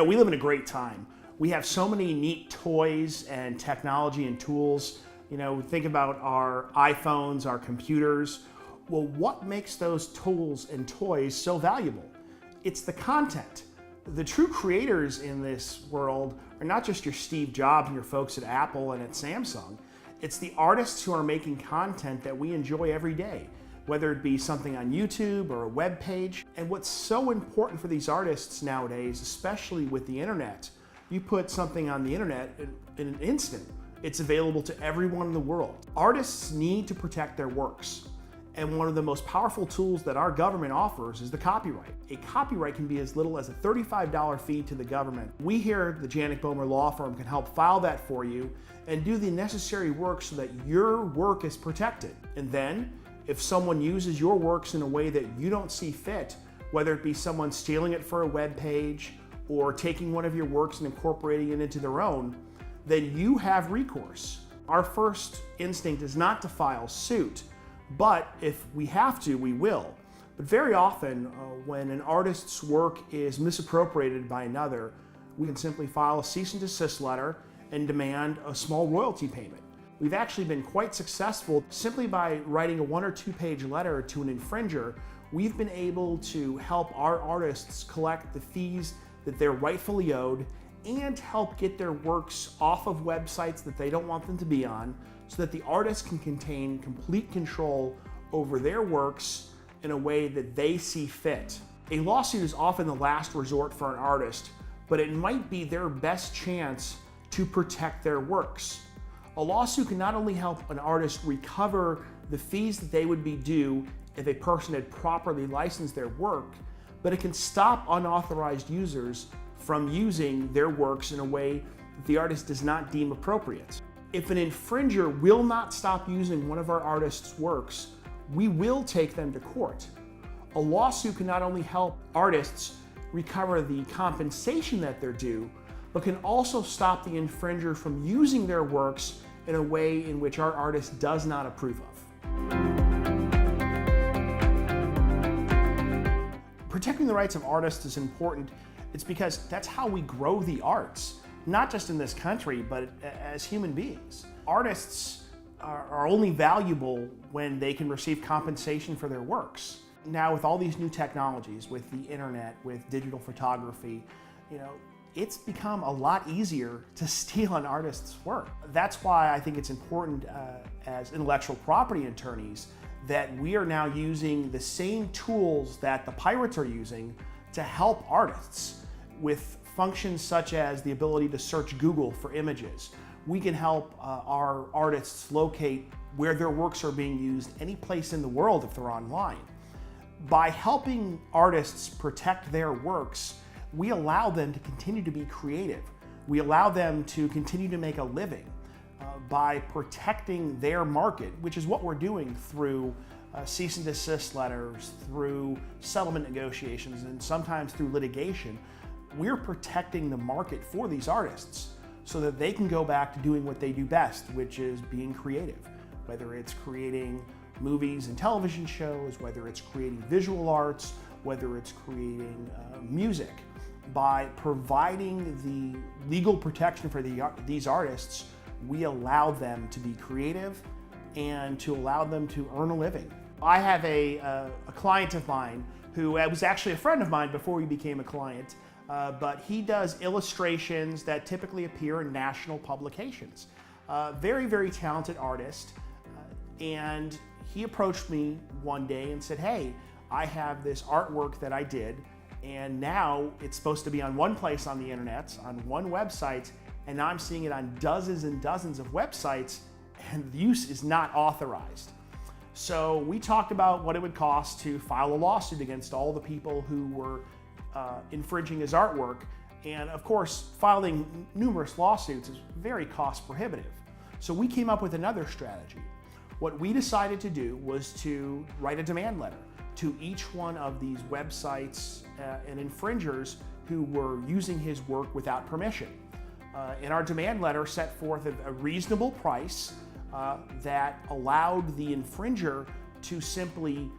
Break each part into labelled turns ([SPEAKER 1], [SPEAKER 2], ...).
[SPEAKER 1] We live in a great time. We have so many neat toys and technology and tools. Think about our iPhones, our computers. Well, what makes those tools and toys so valuable? It's the content. The true creators in this world are not just your Steve Jobs and your folks at Apple and at Samsung. It's the artists who are making content that we enjoy every day, whether it be something on YouTube or a web page. And what's so important for these artists nowadays, especially with the internet, you put something on the internet in an instant, it's available to everyone in the world. Artists need to protect their works. And one of the most powerful tools that our government offers is the copyright. A copyright can be as little as a $35 fee to the government. We here at the Janik Bohmer Law Firm can help file that for you and do the necessary work so that your work is protected. And then, if someone uses your works in a way that you don't see fit, whether it be someone stealing it for a web page or taking one of your works and incorporating it into their own, then you have recourse. Our first instinct is not to file suit, but if we have to, we will. But very often, when an artist's work is misappropriated by another, we can simply file a cease and desist letter and demand a small royalty payment. We've actually been quite successful simply by writing a 1 or 2 page letter to an infringer. We've been able to help our artists collect the fees that they're rightfully owed and help get their works off of websites that they don't want them to be on, so that the artist can contain complete control over their works in a way that they see fit. A lawsuit is often the last resort for an artist, but it might be their best chance to protect their works. A lawsuit can not only help an artist recover the fees that they would be due if a person had properly licensed their work, but it can stop unauthorized users from using their works in a way that the artist does not deem appropriate. If an infringer will not stop using one of our artists' works, we will take them to court. A lawsuit can not only help artists recover the compensation that they're due, but can also stop the infringer from using their works in a way in which our artist does not approve of. Protecting the rights of artists is important. It's because that's how we grow the arts. Not just in this country, but as human beings. Artists are only valuable when they can receive compensation for their works. Now, with all these new technologies, with the internet, with digital photography, it's become a lot easier to steal an artist's work. That's why I think it's important as intellectual property attorneys that we are now using the same tools that the pirates are using to help artists with functions such as the ability to search Google for images. We can help our artists locate where their works are being used any place in the world if they're online. By helping artists protect their works, we allow them to continue to be creative. We allow them to continue to make a living by protecting their market, which is what we're doing through cease and desist letters, through settlement negotiations, and sometimes through litigation. We're protecting the market for these artists so that they can go back to doing what they do best, which is being creative. Whether it's creating movies and television shows, whether it's creating visual arts, whether it's creating music. By providing the legal protection for these artists, we allow them to be creative and to allow them to earn a living. I have a client of mine who was actually a friend of mine before he became a client. But he does illustrations that typically appear in national publications. Very, very talented artist. And he approached me one day and said, hey, I have this artwork that I did, and now it's supposed to be on one place on the internet, on one website, and now I'm seeing it on dozens and dozens of websites, and the use is not authorized. So we talked about what it would cost to file a lawsuit against all the people who were infringing his artwork, and of course filing numerous lawsuits is very cost prohibitive. So we came up with another strategy. What we decided to do was to write a demand letter to each one of these websites and infringers who were using his work without permission. And our demand letter set forth a reasonable price that allowed the infringer to simply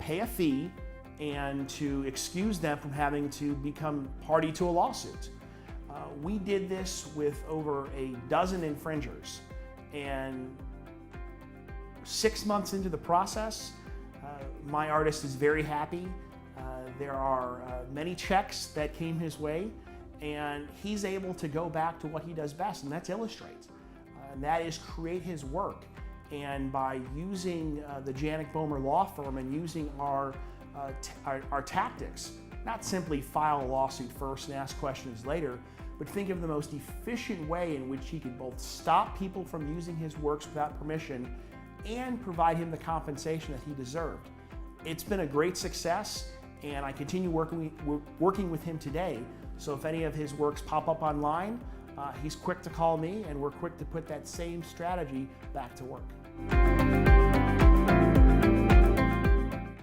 [SPEAKER 1] pay a fee and to excuse them from having to become party to a lawsuit. We did this with over a dozen infringers, and 6 months into the process, my artist is very happy. There are many checks that came his way, and he's able to go back to what he does best, and that's illustrate. And that is create his work. And by using the Janik Bohmer law firm and using our tactics, not simply file a lawsuit first and ask questions later, but think of the most efficient way in which he could both stop people from using his works without permission and provide him the compensation that he deserved. It's been a great success, and I continue working with him today. So if any of his works pop up online, he's quick to call me, and we're quick to put that same strategy back to work.